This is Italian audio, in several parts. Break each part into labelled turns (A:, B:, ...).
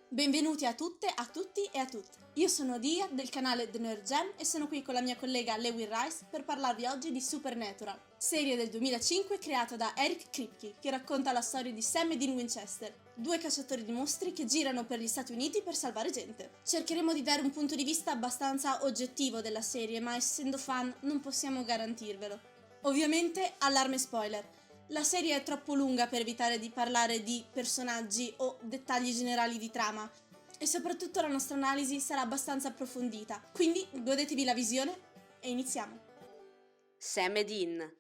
A: Benvenuti a tutte, a tutti e a tutte. Io sono Dia del canale The Nerd Jam e sono qui con la mia collega Lewin Rice per parlarvi oggi di Supernatural, serie del 2005 creata da Eric Kripke che racconta la storia di Sam e Dean Winchester, due cacciatori di mostri che girano per gli Stati Uniti per salvare gente. Cercheremo di dare un punto di vista abbastanza oggettivo della serie, ma essendo fan non possiamo garantirvelo. Ovviamente, allarme spoiler. La serie è troppo lunga per evitare di parlare di personaggi o dettagli generali di trama e soprattutto la nostra analisi sarà abbastanza approfondita, quindi godetevi la visione e iniziamo.
B: Sam e Dean.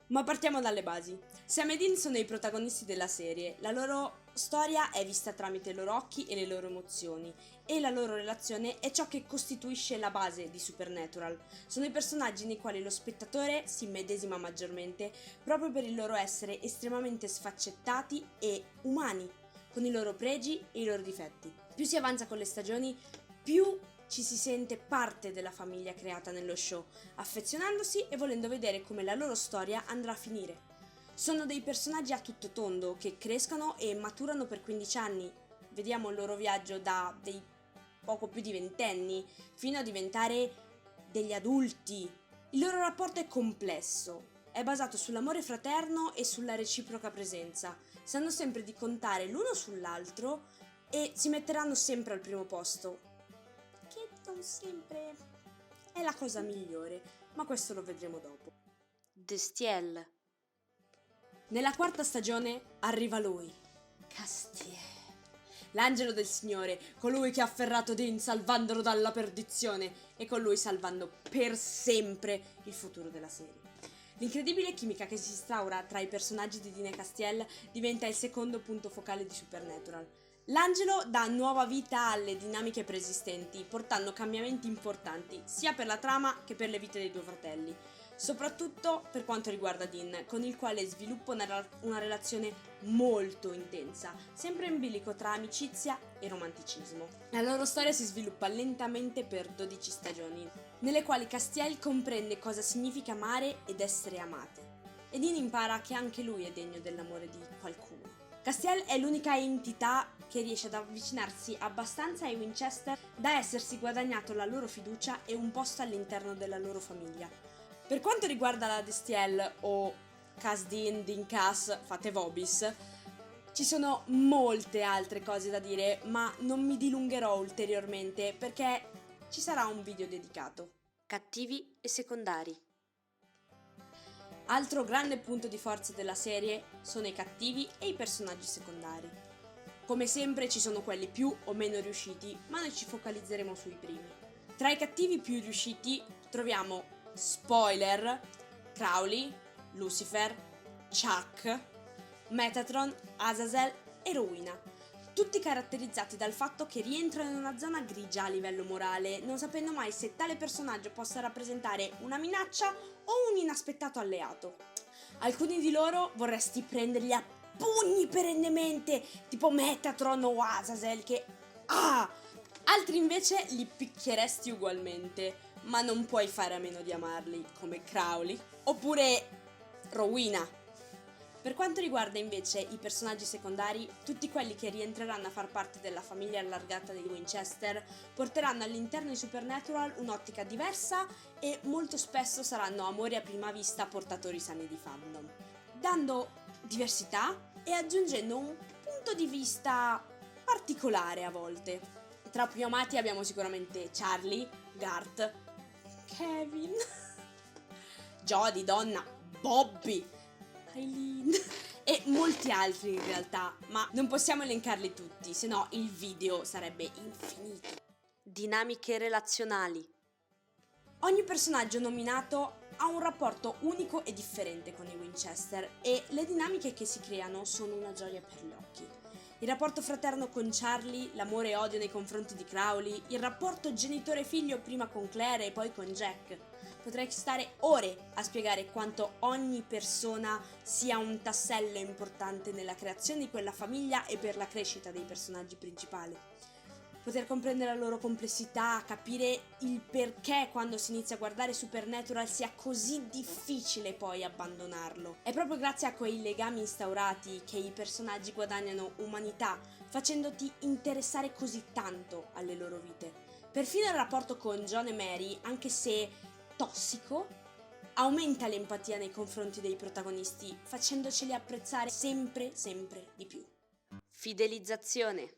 C: Ma partiamo dalle basi. Sam e Dean sono i protagonisti della serie, la loro storia è vista tramite i loro occhi e le loro emozioni e la loro relazione è ciò che costituisce la base di Supernatural. Sono i personaggi nei quali lo spettatore si immedesima maggiormente proprio per il loro essere estremamente sfaccettati e umani, con i loro pregi e i loro difetti. Più si avanza con le stagioni, più ci si sente parte della famiglia creata nello show, affezionandosi e volendo vedere come la loro storia andrà a finire. Sono dei personaggi a tutto tondo che crescono e maturano per 15 anni. Vediamo il loro viaggio da dei poco più di ventenni fino a diventare degli adulti. Il loro rapporto è complesso, è basato sull'amore fraterno e sulla reciproca presenza. Sanno sempre di contare l'uno sull'altro e si metteranno sempre al primo posto. Che non sempre è la cosa migliore, ma questo lo vedremo dopo.
B: Destiel.
C: Nella quarta stagione arriva lui, Castiel, l'angelo del Signore, colui che ha afferrato Dean salvandolo dalla perdizione e con lui salvando per sempre il futuro della serie. L'incredibile chimica che si instaura tra i personaggi di Dean e Castiel diventa il secondo punto focale di Supernatural. L'angelo dà nuova vita alle dinamiche preesistenti, portando cambiamenti importanti sia per la trama che per le vite dei due fratelli, soprattutto per quanto riguarda Dean, con il quale sviluppa una relazione molto intensa, sempre in bilico tra amicizia e romanticismo. La loro storia si sviluppa lentamente per 12 stagioni, nelle quali Castiel comprende cosa significa amare ed essere amate, e Dean impara che anche lui è degno dell'amore di qualcuno. Castiel è l'unica entità che riesce ad avvicinarsi abbastanza ai Winchester da essersi guadagnato la loro fiducia e un posto all'interno della loro famiglia. Per quanto riguarda la Destiel o Cas Dean, Dean Cas, fate vobis, ci sono molte altre cose da dire, ma non mi dilungherò ulteriormente perché ci sarà un video dedicato.
B: Cattivi e secondari.
C: Altro grande punto di forza della serie sono i cattivi e i personaggi secondari. Come sempre ci sono quelli più o meno riusciti, ma noi ci focalizzeremo sui primi. Tra i cattivi più riusciti troviamo, spoiler, Crowley, Lucifer, Chuck, Metatron, Azazel e Rowena. Tutti caratterizzati dal fatto che rientrano in una zona grigia a livello morale, non sapendo mai se tale personaggio possa rappresentare una minaccia o un inaspettato alleato. Alcuni di loro vorresti prenderli a pugni perennemente, tipo Metatron o Azazel che... Altri invece li picchieresti ugualmente, ma non puoi fare a meno di amarli, come Crowley, oppure Rowena. Per quanto riguarda invece i personaggi secondari, tutti quelli che rientreranno a far parte della famiglia allargata dei Winchester porteranno all'interno di Supernatural un'ottica diversa e molto spesso saranno amori a prima vista portatori sani di fandom, dando diversità e aggiungendo un punto di vista particolare a volte. Tra più amati abbiamo sicuramente Charlie, Garth, Kevin, Jodie, Donna, Bobby, Eileen e molti altri in realtà, ma non possiamo elencarli tutti, se no il video sarebbe infinito.
B: Dinamiche relazionali.
C: Ogni personaggio nominato ha un rapporto unico e differente con i Winchester e le dinamiche che si creano sono una gioia per gli occhi. Il rapporto fraterno con Charlie, l'amore e odio nei confronti di Crowley, il rapporto genitore-figlio prima con Claire e poi con Jack. Potrei stare ore a spiegare quanto ogni persona sia un tassello importante nella creazione di quella famiglia e per la crescita dei personaggi principali. Poter comprendere la loro complessità, capire il perché quando si inizia a guardare Supernatural sia così difficile poi abbandonarlo. È proprio grazie a quei legami instaurati che i personaggi guadagnano umanità, facendoti interessare così tanto alle loro vite. Perfino il rapporto con John e Mary, anche se tossico, aumenta l'empatia nei confronti dei protagonisti, facendoceli apprezzare sempre di più.
B: Fidelizzazione.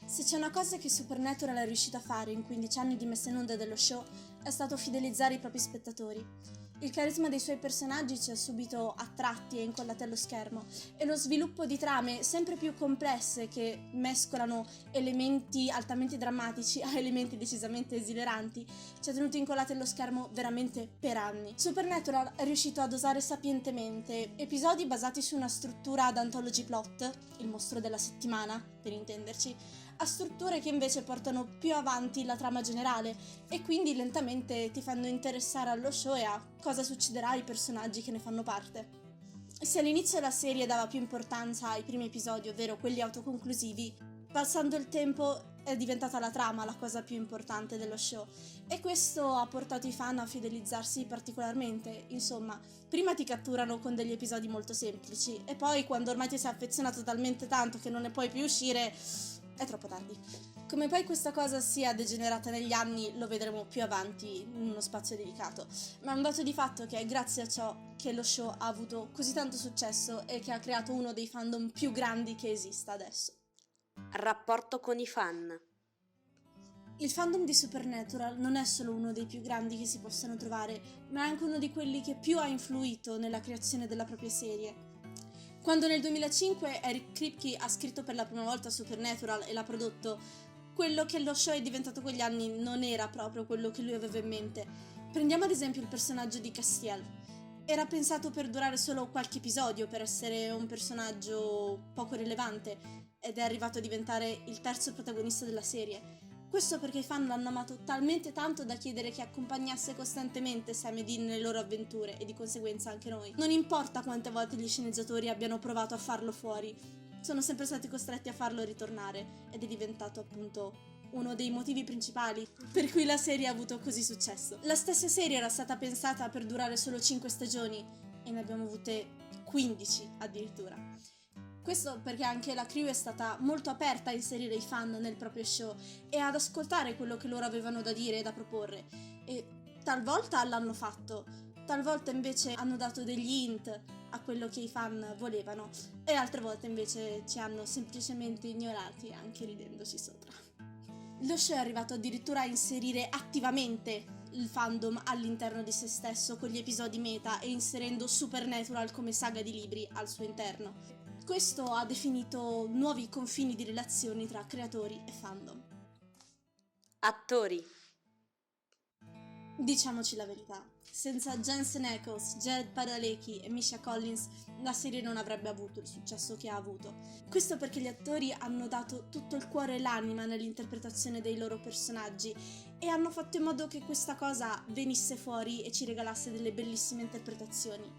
A: Se c'è una cosa che Supernatural è riuscita a fare in 15 anni di messa in onda dello show è stato fidelizzare i propri spettatori. Il carisma dei suoi personaggi ci ha subito attratti e incollati allo schermo e lo sviluppo di trame sempre più complesse che mescolano elementi altamente drammatici a elementi decisamente esileranti ci ha tenuto incollati allo schermo veramente per anni. Supernatural è riuscito a dosare sapientemente episodi basati su una struttura ad anthology plot, il mostro della settimana, per intenderci, a strutture che invece portano più avanti la trama generale e quindi lentamente ti fanno interessare allo show e a cosa succederà ai personaggi che ne fanno parte. Se all'inizio la serie dava più importanza ai primi episodi, ovvero quelli autoconclusivi, passando il tempo è diventata la trama la cosa più importante dello show e questo ha portato i fan a fidelizzarsi particolarmente. Insomma, prima ti catturano con degli episodi molto semplici e poi quando ormai ti sei affezionato talmente tanto che non ne puoi più uscire è troppo tardi. Come poi questa cosa sia degenerata negli anni lo vedremo più avanti in uno spazio dedicato, ma è un dato di fatto che è grazie a ciò che lo show ha avuto così tanto successo e che ha creato uno dei fandom più grandi che esista adesso.
B: Rapporto con i fan.
A: Il fandom di Supernatural non è solo uno dei più grandi che si possano trovare, ma è anche uno di quelli che più ha influito nella creazione della propria serie. Quando nel 2005 Eric Kripke ha scritto per la prima volta Supernatural e l'ha prodotto, quello che lo show è diventato quegli anni non era proprio quello che lui aveva in mente. Prendiamo ad esempio il personaggio di Castiel. Era pensato per durare solo qualche episodio, per essere un personaggio poco rilevante, ed è arrivato a diventare il terzo protagonista della serie. Questo perché i fan l'hanno amato talmente tanto da chiedere che accompagnasse costantemente Sam e Dean nelle loro avventure e di conseguenza anche noi. Non importa quante volte gli sceneggiatori abbiano provato a farlo fuori, sono sempre stati costretti a farlo ritornare ed è diventato appunto uno dei motivi principali per cui la serie ha avuto così successo. La stessa serie era stata pensata per durare solo 5 stagioni e ne abbiamo avute 15 addirittura. Questo perché anche la crew è stata molto aperta a inserire i fan nel proprio show e ad ascoltare quello che loro avevano da dire e da proporre. E talvolta l'hanno fatto, talvolta invece hanno dato degli hint a quello che i fan volevano e altre volte invece ci hanno semplicemente ignorati, anche ridendoci sopra. Lo show è arrivato addirittura a inserire attivamente il fandom all'interno di se stesso con gli episodi meta e inserendo Supernatural come saga di libri al suo interno. Questo ha definito nuovi confini di relazioni tra creatori e fandom.
B: Attori.
A: Diciamoci la verità, senza Jensen Ackles, Jared Padalecki e Misha Collins la serie non avrebbe avuto il successo che ha avuto. Questo perché gli attori hanno dato tutto il cuore e l'anima nell'interpretazione dei loro personaggi e hanno fatto in modo che questa cosa venisse fuori e ci regalasse delle bellissime interpretazioni.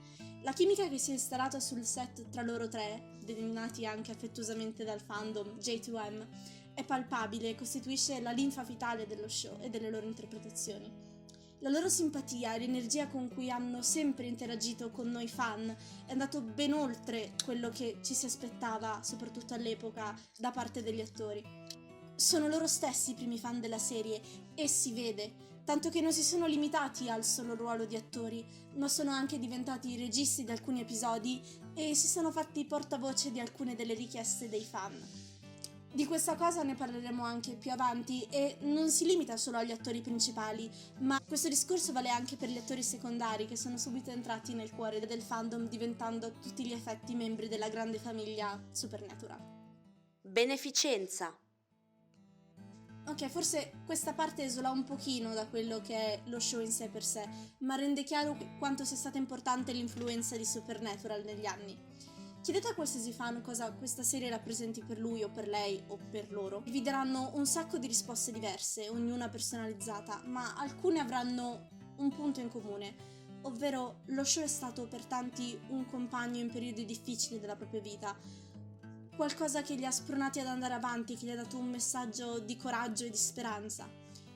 A: La chimica che si è installata sul set tra loro tre, denominati anche affettuosamente dal fandom J2M, è palpabile e costituisce la linfa vitale dello show e delle loro interpretazioni. La loro simpatia e l'energia con cui hanno sempre interagito con noi fan è andato ben oltre quello che ci si aspettava, soprattutto all'epoca, da parte degli attori. Sono loro stessi i primi fan della serie e si vede, tanto che non si sono limitati al solo ruolo di attori, ma sono anche diventati i registi di alcuni episodi e si sono fatti portavoce di alcune delle richieste dei fan. Di questa cosa ne parleremo anche più avanti e non si limita solo agli attori principali, ma questo discorso vale anche per gli attori secondari che sono subito entrati nel cuore del fandom diventando a tutti gli effetti membri della grande famiglia Supernatural.
B: Beneficenza.
A: Ok, forse questa parte esula un pochino da quello che è lo show in sé per sé, ma rende chiaro quanto sia stata importante l'influenza di Supernatural negli anni. Chiedete a qualsiasi fan cosa questa serie rappresenti per lui o per lei o per loro. Vi daranno un sacco di risposte diverse, ognuna personalizzata, ma alcune avranno un punto in comune, ovvero lo show è stato per tanti un compagno in periodi difficili della propria vita, qualcosa che li ha spronati ad andare avanti, che gli ha dato un messaggio di coraggio e di speranza.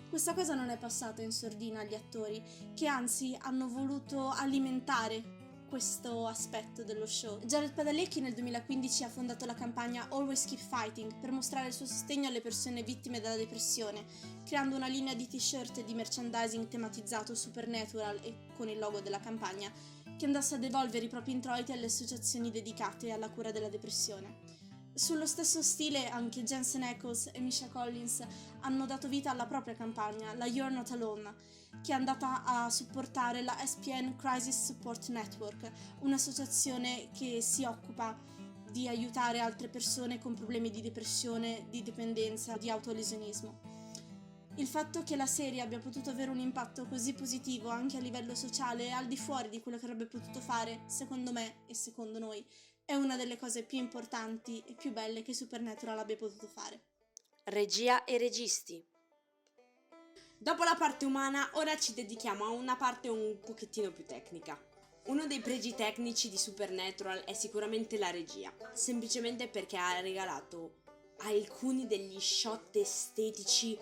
A: Questa cosa non è passata in sordina agli attori, che anzi hanno voluto alimentare questo aspetto dello show. Jared Padalecki nel 2015 ha fondato la campagna Always Keep Fighting per mostrare il suo sostegno alle persone vittime della depressione, creando una linea di t-shirt e di merchandising tematizzato Supernatural e con il logo della campagna, che andasse a devolvere i propri introiti alle associazioni dedicate alla cura della depressione. Sullo stesso stile anche Jensen Ackles e Misha Collins hanno dato vita alla propria campagna, la You're Not Alone, che è andata a supportare la SPN Crisis Support Network, un'associazione che si occupa di aiutare altre persone con problemi di depressione, di dipendenza, di autolesionismo. Il fatto che la serie abbia potuto avere un impatto così positivo anche a livello sociale e al di fuori di quello che avrebbe potuto fare, secondo me e secondo noi, è una delle cose più importanti e più belle che Supernatural abbia potuto fare.
B: Regia e registi.
C: Dopo la parte umana, ora ci dedichiamo a una parte un pochettino più tecnica. Uno dei pregi tecnici di Supernatural è sicuramente la regia, semplicemente perché ha regalato alcuni degli shot estetici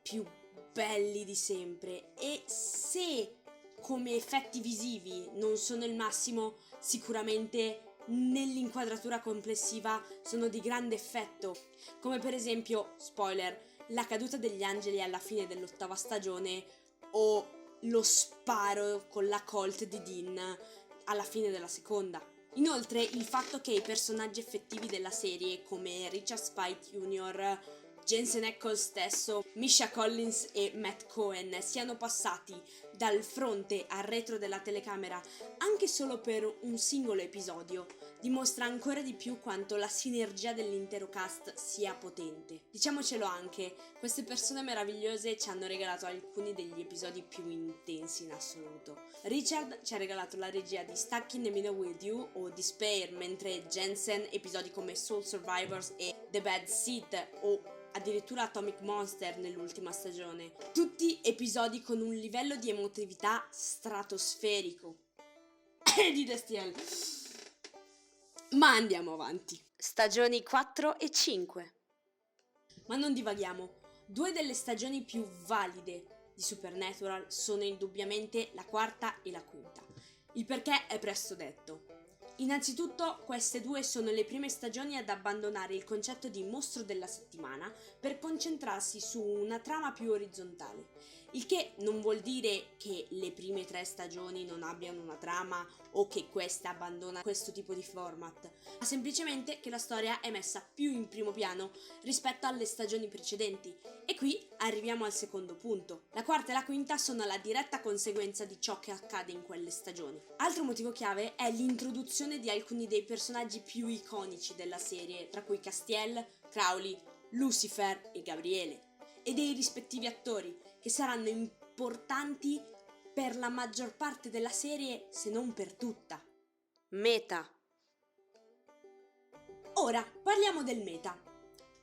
C: più belli di sempre, e se come effetti visivi non sono il massimo, sicuramente nell'inquadratura complessiva sono di grande effetto, come per esempio, spoiler, la caduta degli angeli alla fine dell'8ª stagione o lo sparo con la Colt di Dean alla fine della seconda. Inoltre il fatto che i personaggi effettivi della serie come Richard Speight Jr., Jensen Ackles stesso, Misha Collins e Matt Cohen siano passati dal fronte al retro della telecamera anche solo per un singolo episodio dimostra ancora di più quanto la sinergia dell'intero cast sia potente. Diciamocelo anche, queste persone meravigliose ci hanno regalato alcuni degli episodi più intensi in assoluto. Richard ci ha regalato la regia di Stuck in the Middle with You o Despair, mentre Jensen episodi come Soul Survivors e The Bad Seed o addirittura Atomic Monster nell'ultima stagione. Tutti episodi con un livello di emotività stratosferico. di Destiel. Ma andiamo avanti.
B: Stagioni 4 e 5.
C: Ma non divaghiamo. Due delle stagioni più valide di Supernatural sono indubbiamente la quarta e la quinta. Il perché è presto detto. Innanzitutto, queste due sono le prime stagioni ad abbandonare il concetto di mostro della settimana per concentrarsi su una trama più orizzontale. Il che non vuol dire che le prime 3 stagioni non abbiano una trama o che questa abbandona questo tipo di format, ma semplicemente che la storia è messa più in primo piano rispetto alle stagioni precedenti. E qui arriviamo al secondo punto. La quarta e la quinta sono la diretta conseguenza di ciò che accade in quelle stagioni. Altro motivo chiave è l'introduzione di alcuni dei personaggi più iconici della serie, tra cui Castiel, Crowley, Lucifer e Gabriele, e dei rispettivi attori, che saranno importanti per la maggior parte della serie, se non per tutta.
B: Meta.
C: Ora, parliamo del meta.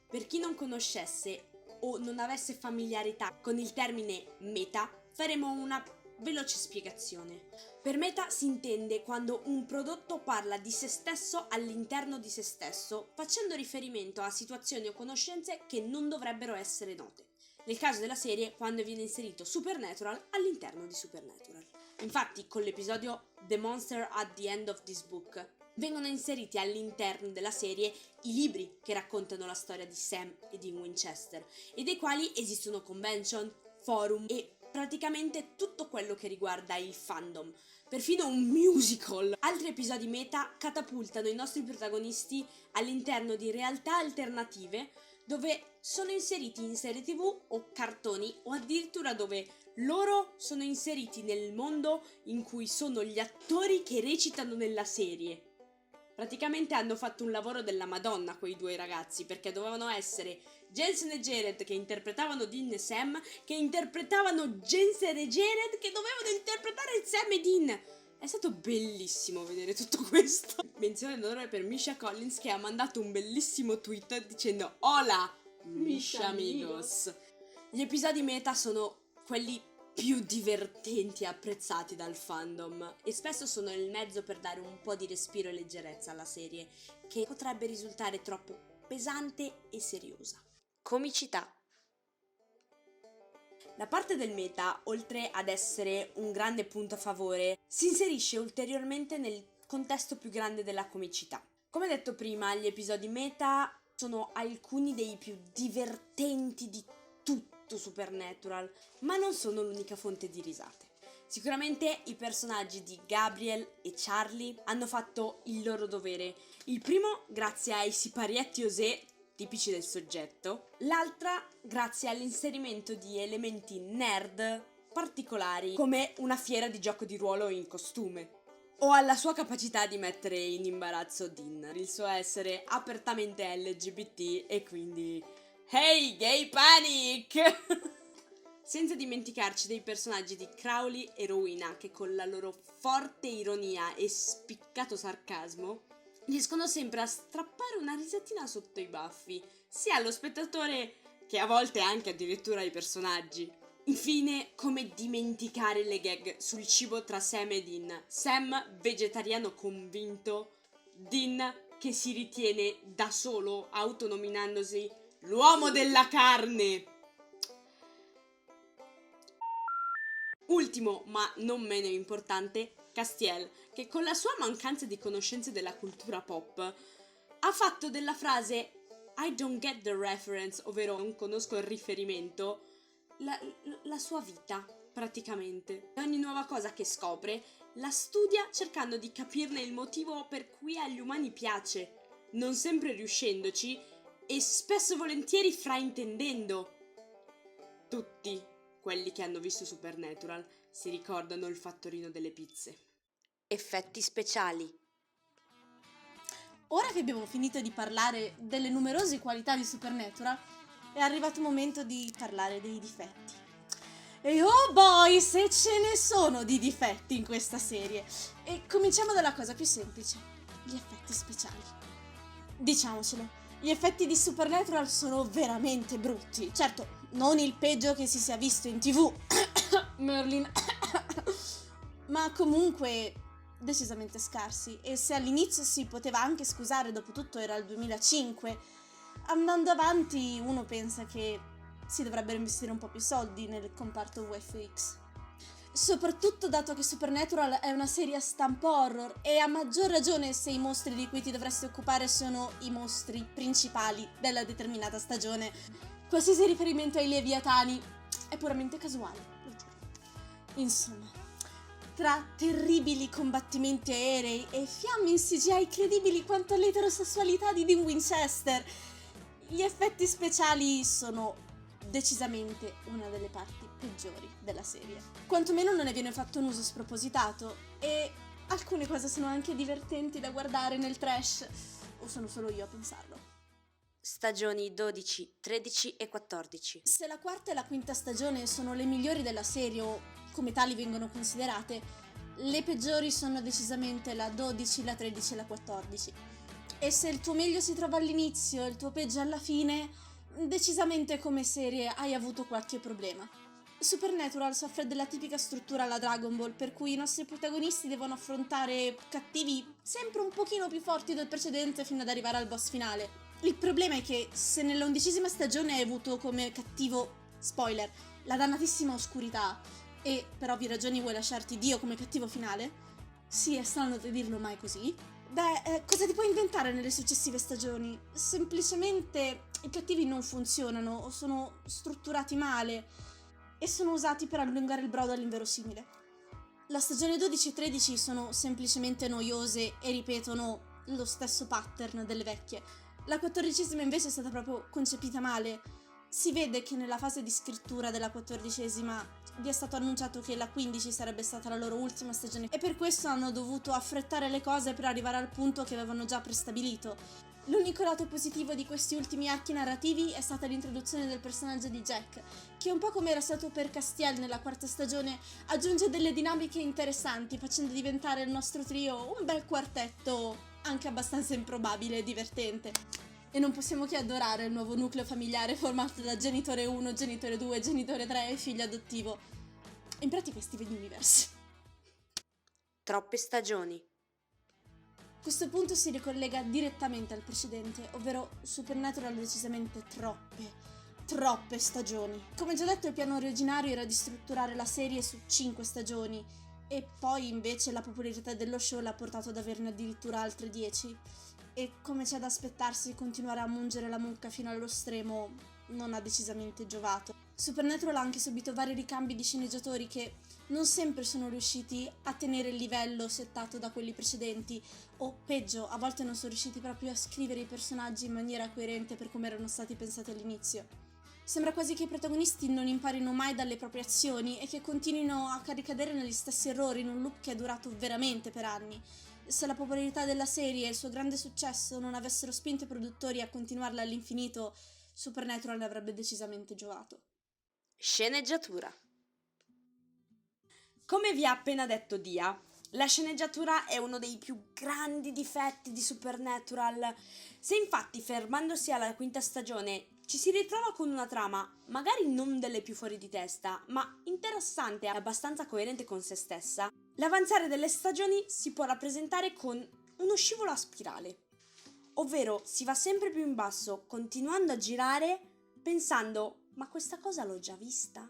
C: Per chi non conoscesse o non avesse familiarità con il termine meta, faremo una veloce spiegazione. Per meta si intende quando un prodotto parla di se stesso all'interno di se stesso, facendo riferimento a situazioni o conoscenze che non dovrebbero essere note. Nel caso della serie, quando viene inserito Supernatural all'interno di Supernatural. Infatti, con l'episodio The Monster at the End of This Book, vengono inseriti all'interno della serie i libri che raccontano la storia di Sam e di Winchester, e dei quali esistono convention, forum e praticamente tutto quello che riguarda il fandom, perfino un musical. Altri episodi meta catapultano i nostri protagonisti all'interno di realtà alternative dove sono inseriti in serie TV o cartoni, o addirittura dove loro sono inseriti nel mondo in cui sono gli attori che recitano nella serie. Praticamente hanno fatto un lavoro della Madonna quei due ragazzi, perché dovevano essere Jensen e Jared che interpretavano Dean e Sam, che interpretavano Jensen e Jared che dovevano interpretare Sam e Dean. È stato bellissimo vedere tutto questo. Menzione d'onore per Misha Collins, che ha mandato un bellissimo tweet dicendo Hola, Misha amigos. Gli episodi meta sono quelli più divertenti e apprezzati dal fandom, e spesso sono il mezzo per dare un po' di respiro e leggerezza alla serie, che potrebbe risultare troppo pesante e seriosa.
B: Comicità.
C: La parte del meta, oltre ad essere un grande punto a favore, si inserisce ulteriormente nel contesto più grande della comicità. Come detto prima, gli episodi meta sono alcuni dei più divertenti di tutto Supernatural, ma non sono l'unica fonte di risate. Sicuramente i personaggi di Gabriel e Charlie hanno fatto il loro dovere. Il primo grazie ai siparietti osè tipici del soggetto, l'altra grazie all'inserimento di elementi nerd particolari come una fiera di gioco di ruolo in costume o alla sua capacità di mettere in imbarazzo Dean, il suo essere apertamente LGBT e quindi hey gay panic! Senza dimenticarci dei personaggi di Crowley e Rowena che con la loro forte ironia e spiccato sarcasmo riescono sempre a strappare una risatina sotto i baffi, sia allo spettatore che a volte anche addirittura ai personaggi. Infine, come dimenticare le gag sul cibo tra Sam e Dean. Sam, vegetariano convinto, Dean che si ritiene da solo, autonominandosi l'uomo della carne. Ultimo, ma non meno importante, Castiel, che con la sua mancanza di conoscenze della cultura pop ha fatto della frase I don't get the reference, ovvero non conosco il riferimento, la sua vita, praticamente. E ogni nuova cosa che scopre la studia cercando di capirne il motivo per cui agli umani piace, non sempre riuscendoci e spesso e volentieri fraintendendo. Tutti quelli che hanno visto Supernatural si ricordano il fattorino delle pizze.
B: Effetti speciali.
A: Ora che abbiamo finito di parlare delle numerose qualità di Supernatural, è arrivato il momento di parlare dei difetti. E oh boy, se ce ne sono di difetti in questa serie! E cominciamo dalla cosa più semplice, gli effetti speciali. Diciamocelo, gli effetti di Supernatural sono veramente brutti. Certo, non il peggio che si sia visto in TV, Merlin, ma comunque decisamente scarsi. E se all'inizio si poteva anche scusare, dopo tutto era il 2005, andando avanti uno pensa che si dovrebbero investire un po' più soldi nel comparto VFX. Soprattutto dato che Supernatural è una serie a stampo horror e a maggior ragione se i mostri di cui ti dovresti occupare sono i mostri principali della determinata stagione. Qualsiasi riferimento ai Leviatani è puramente casuale, lo giuro. Insomma, tra terribili combattimenti aerei e fiamme in CGI credibili quanto l'eterosessualità di Dean Winchester, gli effetti speciali sono decisamente una delle parti peggiori della serie. Quantomeno non ne viene fatto un uso spropositato e alcune cose sono anche divertenti da guardare nel trash, o sono solo io a pensarlo.
B: Stagioni 12, 13 e 14.
A: Se la quarta e la quinta stagione sono le migliori della serie o come tali vengono considerate, le peggiori sono decisamente la 12, la 13 e la 14. E se il tuo meglio si trova all'inizio e il tuo peggio alla fine, decisamente come serie hai avuto qualche problema. Supernatural soffre della tipica struttura alla Dragon Ball, per cui i nostri protagonisti devono affrontare cattivi sempre un pochino più forti del precedente fino ad arrivare al boss finale. Il problema è che se nell'11ª stagione hai avuto come cattivo, spoiler, la dannatissima oscurità e per ovvie ragioni vuoi lasciarti Dio come cattivo finale, sì, è strano da dirlo, ma è così. Beh, cosa ti puoi inventare nelle successive stagioni? Semplicemente i cattivi non funzionano o sono strutturati male e sono usati per allungare il brodo all'inverosimile. La stagione 12 e 13 sono semplicemente noiose e ripetono lo stesso pattern delle vecchie. La 14ª invece è stata proprio concepita male. Si vede che nella fase di scrittura della 14ª vi è stato annunciato che la 15 sarebbe stata la loro ultima stagione e per questo hanno dovuto affrettare le cose per arrivare al punto che avevano già prestabilito. L'unico lato positivo di questi ultimi archi narrativi è stata l'introduzione del personaggio di Jack, che un po' come era stato per Castiel nella quarta stagione, aggiunge delle dinamiche interessanti, facendo diventare il nostro trio un bel quartetto anche abbastanza improbabile e divertente. E non possiamo che adorare il nuovo nucleo familiare formato da genitore 1, genitore 2, genitore 3 e figlio adottivo. In pratica è Steven Universe.
B: Troppe stagioni.
A: Questo punto si ricollega direttamente al precedente, ovvero Supernatural decisamente troppe. troppe stagioni. Come già detto, il piano originario era di strutturare la serie su 5 stagioni e poi invece la popolarità dello show l'ha portato ad averne addirittura altre 10. E come c'è da aspettarsi, continuare a mungere la mucca fino allo stremo non ha decisamente giovato. Supernatural ha anche subito vari ricambi di sceneggiatori che non sempre sono riusciti a tenere il livello settato da quelli precedenti, o peggio, a volte non sono riusciti proprio a scrivere i personaggi in maniera coerente per come erano stati pensati all'inizio. Sembra quasi che i protagonisti non imparino mai dalle proprie azioni e che continuino a ricadere negli stessi errori in un loop che è durato veramente per anni. Se la popolarità della serie e il suo grande successo non avessero spinto i produttori a continuarla all'infinito, Supernatural ne avrebbe decisamente giovato.
B: Sceneggiatura.
C: Come vi ha appena detto Dia, la sceneggiatura è uno dei più grandi difetti di Supernatural. Se infatti, fermandosi alla quinta stagione, ci si ritrova con una trama, magari non delle più fuori di testa, ma interessante e abbastanza coerente con se stessa, l'avanzare delle stagioni si può rappresentare con uno scivolo a spirale. Ovvero si va sempre più in basso, continuando a girare, pensando, ma questa cosa l'ho già vista?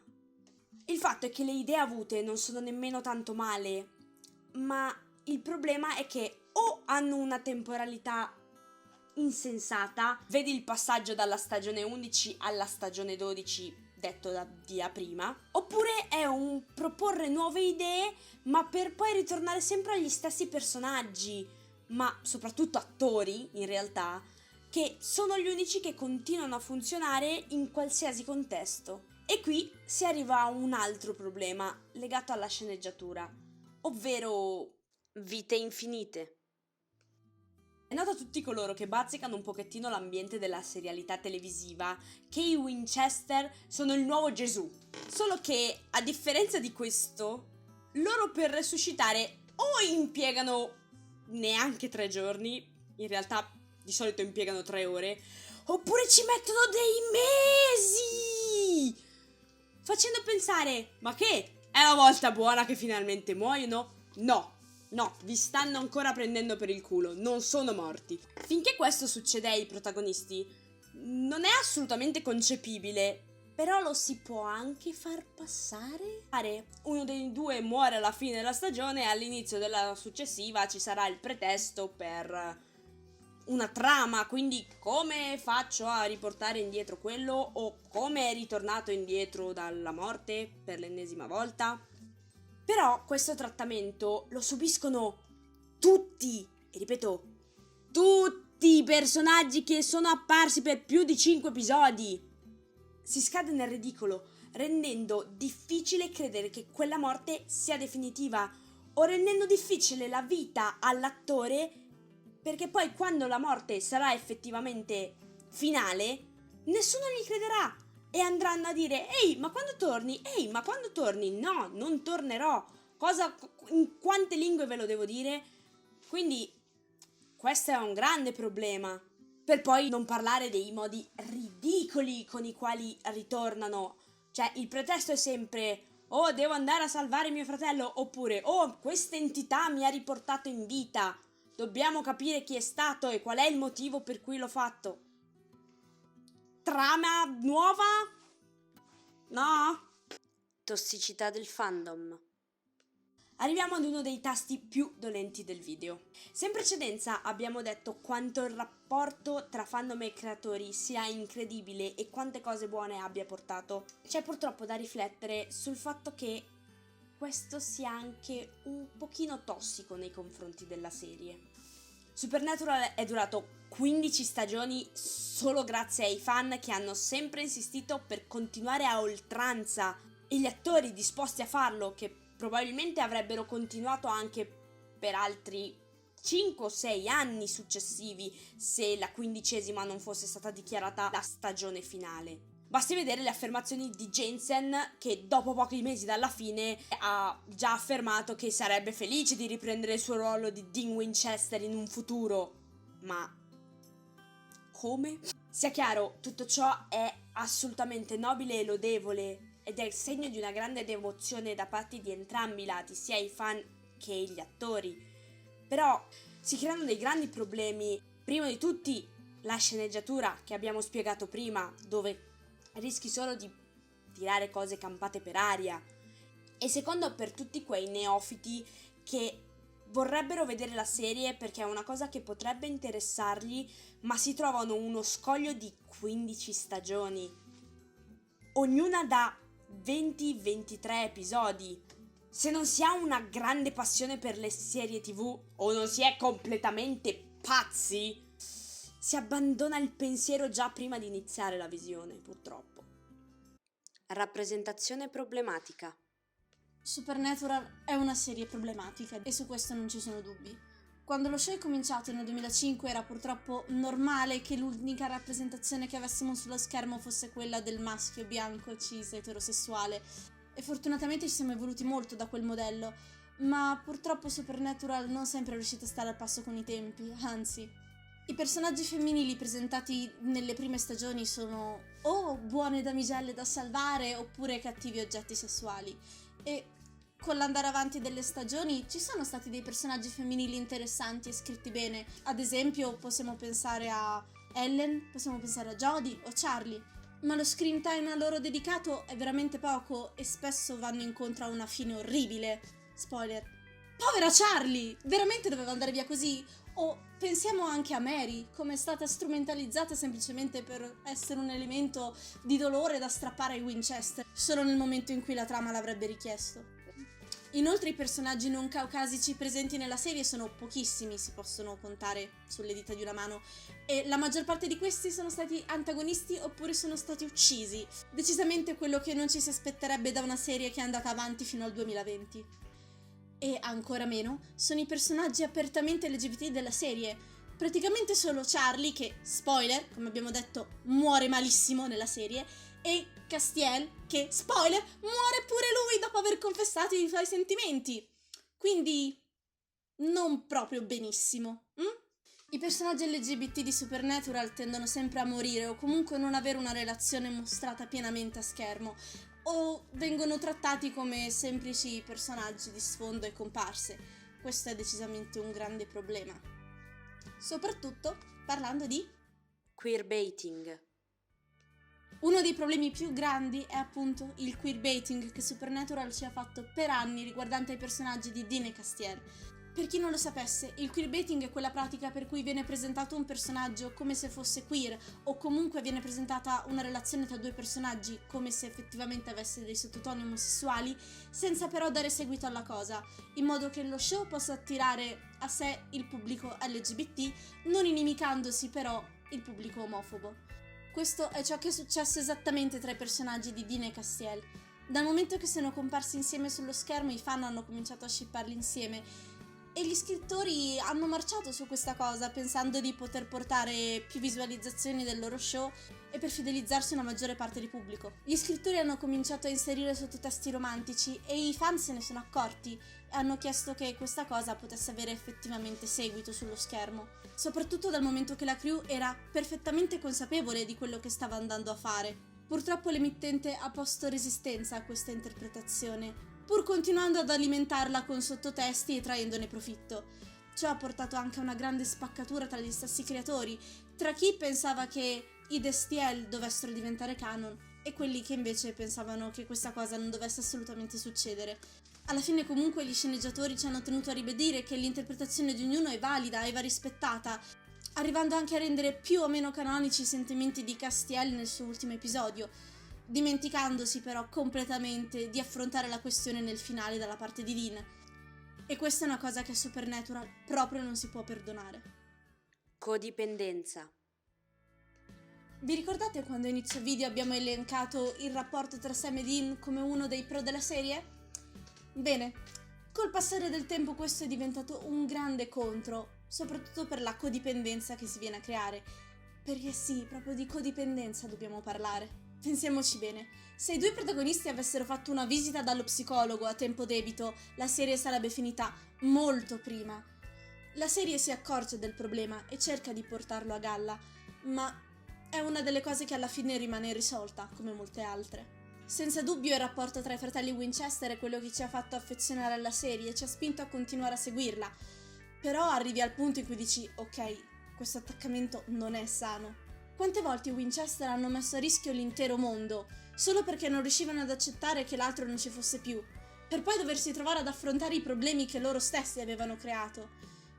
C: Il fatto è che le idee avute non sono nemmeno tanto male, ma il problema è che o hanno una temporalità insensata, vedi il passaggio dalla stagione 11 alla stagione 12 detto da Dia prima, oppure è un proporre nuove idee ma per poi ritornare sempre agli stessi personaggi, ma soprattutto attori in realtà, che sono gli unici che continuano a funzionare in qualsiasi contesto. E qui si arriva a un altro problema legato alla sceneggiatura, ovvero
B: Vite infinite.
C: è noto a tutti coloro che bazzicano un pochettino l'ambiente della serialità televisiva che i Winchester sono il nuovo Gesù. Solo che, a differenza di questo, loro per resuscitare o impiegano neanche 3 giorni, in realtà di solito impiegano 3 ore, oppure ci mettono dei mesi! Facendo pensare, ma che? È la volta buona che finalmente muoiono? No, vi stanno ancora prendendo per il culo, non sono morti. Finché questo succede ai protagonisti, non è assolutamente concepibile, però lo si può anche far passare. Uno dei due muore alla fine della stagione e all'inizio della successiva ci sarà il pretesto per una trama, quindi come faccio a riportare indietro quello o come è ritornato indietro dalla morte per l'ennesima volta. Però questo trattamento lo subiscono tutti, e ripeto, tutti i personaggi che sono apparsi per più di 5 episodi. Si scade nel ridicolo, rendendo difficile credere che quella morte sia definitiva o rendendo difficile la vita all'attore, perché poi quando la morte sarà effettivamente finale, nessuno gli crederà e andranno a dire ehi, ma quando torni? Ehi, ma quando torni? No, non tornerò. In quante lingue ve lo devo dire? Quindi questo è un grande problema. Per poi non parlare dei modi ridicoli con i quali ritornano. Cioè, il pretesto è sempre oh, devo andare a salvare mio fratello, oppure oh, questa entità mi ha riportato in vita. Dobbiamo capire chi è stato e qual è il motivo per cui l'ho fatto. Trama nuova? No?
B: Tossicità del fandom.
C: Arriviamo ad uno dei tasti più dolenti del video. Se in precedenza abbiamo detto quanto il rapporto tra fandom e creatori sia incredibile e quante cose buone abbia portato, c'è purtroppo da riflettere sul fatto che questo sia anche un pochino tossico nei confronti della serie. Supernatural è durato 15 stagioni solo grazie ai fan che hanno sempre insistito per continuare a oltranza e gli attori disposti a farlo, che probabilmente avrebbero continuato anche per altri 5 o 6 anni successivi se la 15ª non fosse stata dichiarata la stagione finale. Basti vedere le affermazioni di Jensen, che dopo pochi mesi dalla fine ha già affermato che sarebbe felice di riprendere il suo ruolo di Dean Winchester in un futuro. Ma come? Sia chiaro, tutto ciò è assolutamente nobile e lodevole ed è il segno di una grande devozione da parte di entrambi i lati, sia i fan che gli attori. Però si creano dei grandi problemi. Prima di tutti la sceneggiatura che abbiamo spiegato prima, dove rischi solo di tirare cose campate per aria. E secondo, per tutti quei neofiti che vorrebbero vedere la serie perché è una cosa che potrebbe interessargli, ma si trovano uno scoglio di 15 stagioni, ognuna da 20-23 episodi. Se non si ha una grande passione per le serie TV o non si è completamente pazzi, si abbandona il pensiero già prima di iniziare la visione, purtroppo.
B: Rappresentazione problematica.
A: Supernatural è una serie problematica e su questo non ci sono dubbi. Quando lo show è cominciato nel 2005 era purtroppo normale che l'unica rappresentazione che avessimo sullo schermo fosse quella del maschio bianco, cis, eterosessuale, e fortunatamente ci siamo evoluti molto da quel modello, ma purtroppo Supernatural non sempre è riuscito a stare al passo con i tempi, anzi. I personaggi femminili presentati nelle prime stagioni sono o buone damigelle da salvare oppure cattivi oggetti sessuali, e con l'andare avanti delle stagioni ci sono stati dei personaggi femminili interessanti e scritti bene. Ad esempio possiamo pensare a Ellen, possiamo pensare a Jodie o Charlie, ma lo screen time a loro dedicato è veramente poco e spesso vanno incontro a una fine orribile. Spoiler: povera Charlie! Veramente doveva andare via così? O pensiamo anche a Mary, come è stata strumentalizzata semplicemente per essere un elemento di dolore da strappare ai Winchester, solo nel momento in cui la trama l'avrebbe richiesto. Inoltre i personaggi non caucasici presenti nella serie sono pochissimi, si possono contare sulle dita di una mano, e la maggior parte di questi sono stati antagonisti oppure sono stati uccisi. Decisamente quello che non ci si aspetterebbe da una serie che è andata avanti fino al 2020. E ancora meno sono i personaggi apertamente LGBT della serie. Praticamente solo Charlie, che, spoiler, come abbiamo detto, muore malissimo nella serie, e Castiel, che, spoiler, muore pure lui dopo aver confessato i suoi sentimenti. Quindi non proprio benissimo. I personaggi LGBT di Supernatural tendono sempre a morire o comunque non avere una relazione mostrata pienamente a schermo, o vengono trattati come semplici personaggi di sfondo e comparse. Questo è decisamente un grande problema. Soprattutto parlando di
B: Queerbaiting.
A: uno dei problemi più grandi è appunto il queerbaiting che Supernatural ci ha fatto per anni riguardante i personaggi di Dean e Castiel. Per chi non lo sapesse, il queerbaiting è quella pratica per cui viene presentato un personaggio come se fosse queer, o comunque viene presentata una relazione tra due personaggi come se effettivamente avesse dei sottotoni omosessuali, senza però dare seguito alla cosa, in modo che lo show possa attirare a sé il pubblico LGBT, non inimicandosi però il pubblico omofobo. Questo è ciò che è successo esattamente tra i personaggi di Dean e Castiel. Dal momento che sono comparsi insieme sullo schermo, i fan hanno cominciato a shipparli insieme e gli scrittori hanno marciato su questa cosa pensando di poter portare più visualizzazioni del loro show e per fidelizzarsi una maggiore parte di pubblico. Gli scrittori hanno cominciato a inserire sottotesti romantici e i fan se ne sono accorti e hanno chiesto che questa cosa potesse avere effettivamente seguito sullo schermo, soprattutto dal momento che la crew era perfettamente consapevole di quello che stava andando a fare. Purtroppo l'emittente ha posto resistenza a questa interpretazione, pur continuando ad alimentarla con sottotesti e traendone profitto. Ciò ha portato anche a una grande spaccatura tra gli stessi creatori, tra chi pensava che i Destiel dovessero diventare canon e quelli che invece pensavano che questa cosa non dovesse assolutamente succedere. Alla fine comunque gli sceneggiatori ci hanno tenuto a ribadire che l'interpretazione di ognuno è valida e va rispettata, arrivando anche a rendere più o meno canonici i sentimenti di Castiel nel suo ultimo episodio, dimenticandosi però completamente di affrontare la questione nel finale dalla parte di Dean. E questa è una cosa che a Supernatural proprio non si può perdonare.
B: Codipendenza.
A: Vi ricordate quando a inizio video abbiamo elencato il rapporto tra Sam e Dean come uno dei pro della serie? Bene, col passare del tempo questo è diventato un grande contro, soprattutto per la codipendenza che si viene a creare. Perché sì, proprio di codipendenza dobbiamo parlare. Pensiamoci bene, se i due protagonisti avessero fatto una visita dallo psicologo a tempo debito, la serie sarebbe finita molto prima. La serie si accorge del problema e cerca di portarlo a galla, ma è una delle cose che alla fine rimane irrisolta, come molte altre. Senza dubbio il rapporto tra i fratelli Winchester è quello che ci ha fatto affezionare alla serie e ci ha spinto a continuare a seguirla. Però arrivi al punto in cui dici, ok, questo attaccamento non è sano. Quante volte i Winchester hanno messo a rischio l'intero mondo, solo perché non riuscivano ad accettare che l'altro non ci fosse più, per poi doversi trovare ad affrontare i problemi che loro stessi avevano creato.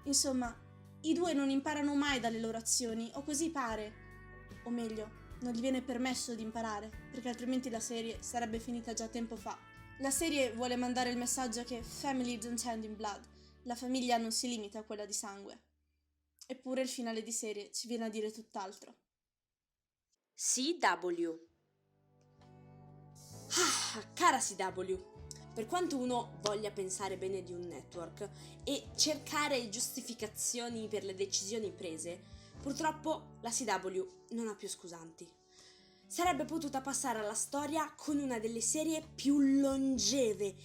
A: Insomma, i due non imparano mai dalle loro azioni, o così pare. O meglio, non gli viene permesso di imparare, perché altrimenti la serie sarebbe finita già tempo fa. La serie vuole mandare il messaggio che family don't end in blood, la famiglia non si limita a quella di sangue. Eppure il finale di serie ci viene a dire tutt'altro.
B: CW.
C: Cara CW, per quanto uno voglia pensare bene di un network e cercare giustificazioni per le decisioni prese, purtroppo la CW non ha più scusanti. Sarebbe potuta passare alla storia con una delle serie più longeve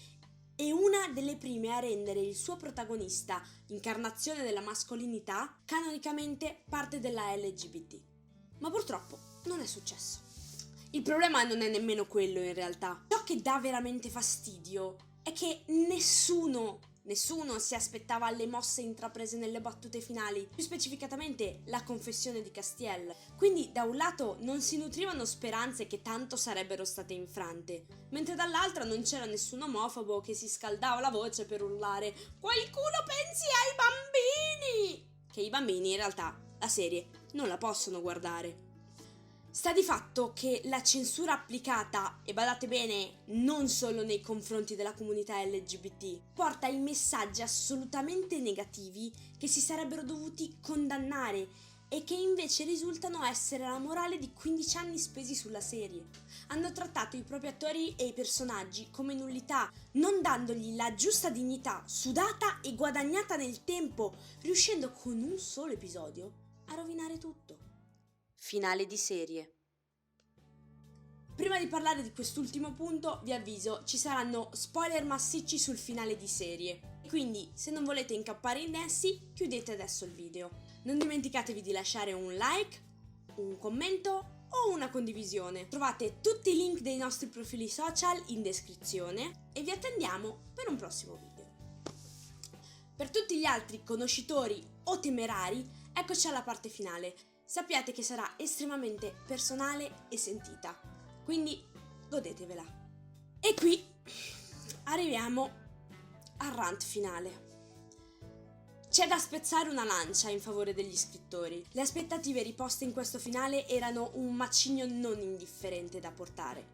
C: e una delle prime a rendere il suo protagonista, incarnazione della mascolinità, canonicamente parte della LGBT. Ma purtroppo non è successo. Il problema non è nemmeno quello in realtà. Ciò che dà veramente fastidio è che nessuno si aspettava le mosse intraprese nelle battute finali, più specificatamente la confessione di Castiel. Quindi da un lato non si nutrivano speranze che tanto sarebbero state infrante, mentre dall'altra non c'era nessun omofobo che si scaldava la voce per urlare «Qualcuno pensi ai bambini!» Che i bambini in realtà la serie non la possono guardare. Sta di fatto che la censura applicata, e badate bene, non solo nei confronti della comunità LGBT, porta ai messaggi assolutamente negativi che si sarebbero dovuti condannare e che invece risultano essere la morale di 15 anni spesi sulla serie. Hanno trattato i propri attori e i personaggi come nullità, non dandogli la giusta dignità sudata e guadagnata nel tempo, riuscendo con un solo episodio a rovinare tutto.
B: Finale di serie.
C: Prima di parlare di quest'ultimo punto, vi avviso, ci saranno spoiler massicci sul finale di serie. Quindi, se non volete incappare in essi, chiudete adesso il video. Non dimenticatevi di lasciare un like, un commento o una condivisione. Trovate tutti i link dei nostri profili social in descrizione e vi attendiamo per un prossimo video. Per tutti gli altri conoscitori o temerari, eccoci alla parte finale. Sappiate che sarà estremamente personale e sentita, quindi godetevela. E qui arriviamo al rant finale. C'è da spezzare una lancia in favore degli scrittori. Le aspettative riposte in questo finale erano un macigno non indifferente da portare,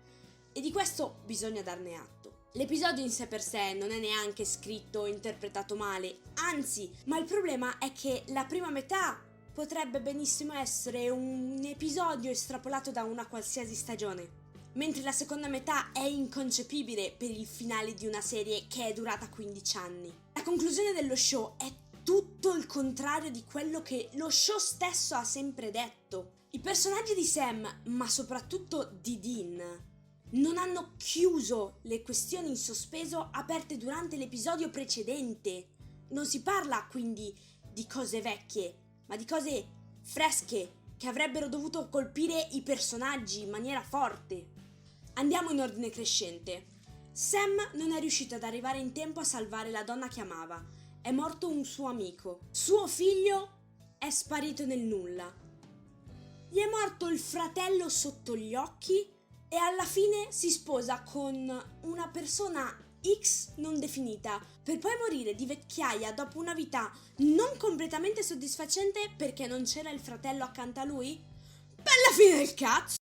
C: e di questo bisogna darne atto. L'episodio in sé per sé non è neanche scritto o interpretato male, anzi, ma il problema è che la prima metà potrebbe benissimo essere un episodio estrapolato da una qualsiasi stagione, mentre la seconda metà è inconcepibile per il finale di una serie che è durata 15 anni. La conclusione dello show è tutto il contrario di quello che lo show stesso ha sempre detto. I personaggi di Sam, ma soprattutto di Dean, non hanno chiuso le questioni in sospeso aperte durante l'episodio precedente. Non si parla quindi di cose vecchie, ma di cose fresche che avrebbero dovuto colpire i personaggi in maniera forte. Andiamo in ordine crescente. Sam non è riuscito ad arrivare in tempo a salvare la donna che amava. È morto un suo amico. Suo figlio è sparito nel nulla. Gli è morto il fratello sotto gli occhi e alla fine si sposa con una persona X non definita, per poi morire di vecchiaia dopo una vita non completamente soddisfacente perché non c'era il fratello accanto a lui? Bella fine del cazzo!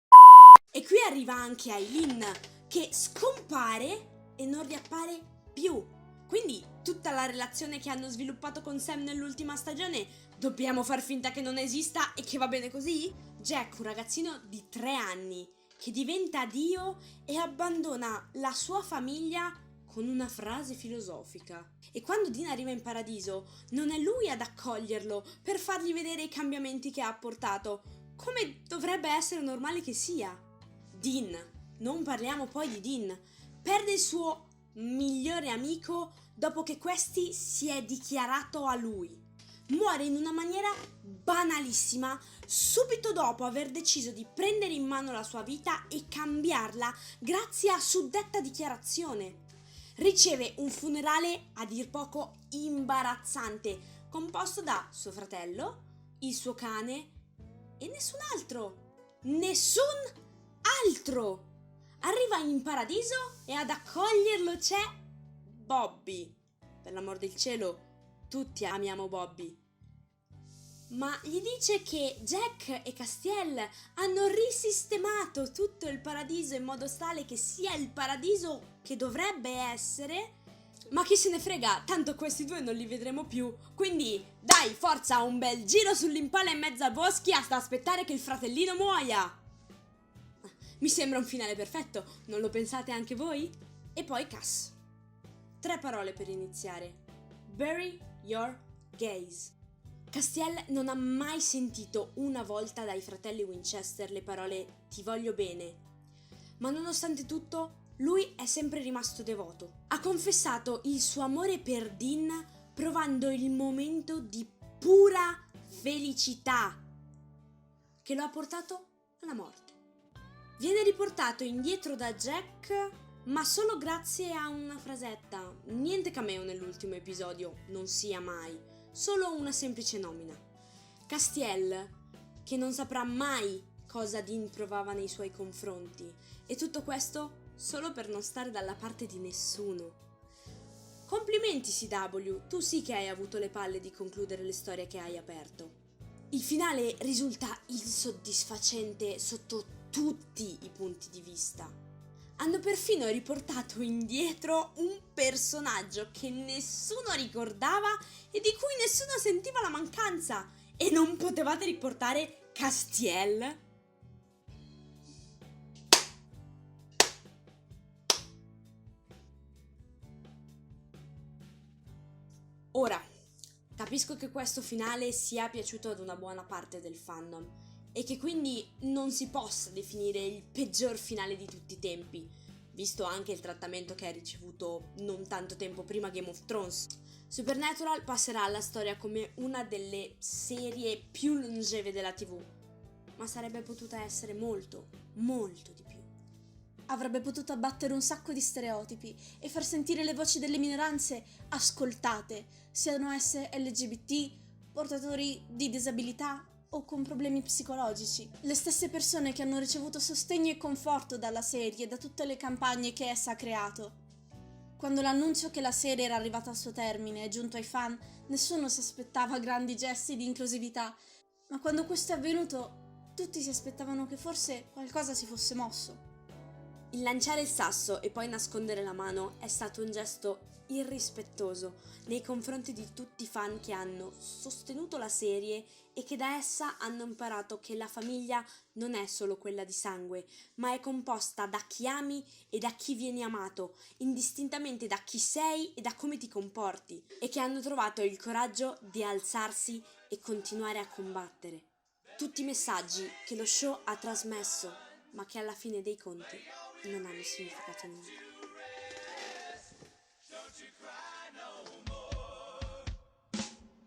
C: E qui arriva anche Aileen, che scompare e non riappare più. Quindi tutta la relazione che hanno sviluppato con Sam nell'ultima stagione dobbiamo far finta che non esista e che va bene così? Jack, un ragazzino di 3 anni, che diventa Dio e abbandona la sua famiglia con una frase filosofica. E quando Dean arriva in paradiso, non è lui ad accoglierlo per fargli vedere i cambiamenti che ha apportato, come dovrebbe essere normale che sia. Dean, non parliamo poi di Dean, perde il suo migliore amico dopo che questi si è dichiarato a lui. Muore in una maniera banalissima subito dopo aver deciso di prendere in mano la sua vita e cambiarla grazie a suddetta dichiarazione. Riceve un funerale a dir poco imbarazzante, composto da suo fratello, il suo cane e nessun altro. nessun altro. Arriva in paradiso e ad accoglierlo c'è Bobby. Per l'amor del cielo, tutti amiamo Bobby. Ma gli dice che Jack e Castiel hanno risistemato tutto il paradiso in modo tale che sia il paradiso che dovrebbe essere. Ma chi se ne frega, tanto questi due non li vedremo più. Quindi dai, forza, un bel giro sull'impala in mezzo ai boschi hasta aspettare che il fratellino muoia. Mi sembra un finale perfetto, non lo pensate anche voi? E poi Cass. 3 parole per iniziare. Bury your gaze. Castiel non ha mai sentito una volta dai fratelli Winchester le parole "ti voglio bene", ma nonostante tutto lui è sempre rimasto devoto. Ha confessato il suo amore per Dean provando il momento di pura felicità che lo ha portato alla morte. Viene riportato indietro da Jack, ma solo grazie a una frasetta. Niente cameo nell'ultimo episodio, non sia mai. Solo una semplice nomina. Castiel, che non saprà mai cosa Dean provava nei suoi confronti, e tutto questo solo per non stare dalla parte di nessuno. Complimenti CW, tu sì che hai avuto le palle di concludere le storie che hai aperto. Il finale risulta insoddisfacente sotto tutti i punti di vista. Hanno perfino riportato indietro un personaggio che nessuno ricordava e di cui nessuno sentiva la mancanza. E non potevate riportare Castiel? Ora, capisco che questo finale sia piaciuto ad una buona parte del fandom e che quindi non si possa definire il peggior finale di tutti i tempi, visto anche il trattamento che ha ricevuto non tanto tempo prima Game of Thrones. Supernatural passerà alla storia come una delle serie più longeve della TV, ma sarebbe potuta essere molto, molto di più.
A: Avrebbe potuto abbattere un sacco di stereotipi e far sentire le voci delle minoranze ascoltate, siano esse LGBT, portatori di disabilità o con problemi psicologici. Le stesse persone che hanno ricevuto sostegno e conforto dalla serie e da tutte le campagne che essa ha creato. Quando l'annuncio che la serie era arrivata al suo termine è giunto ai fan, nessuno si aspettava grandi gesti di inclusività, ma quando questo è avvenuto, tutti si aspettavano che forse qualcosa si fosse mosso.
C: Il lanciare il sasso e poi nascondere la mano è stato un gesto irrispettoso nei confronti di tutti i fan che hanno sostenuto la serie e che da essa hanno imparato che la famiglia non è solo quella di sangue, ma è composta da chi ami e da chi vieni amato, indistintamente da chi sei e da come ti comporti, e che hanno trovato il coraggio di alzarsi e continuare a combattere. Tutti messaggi che lo show ha trasmesso, ma che alla fine dei conti non hanno significato nulla.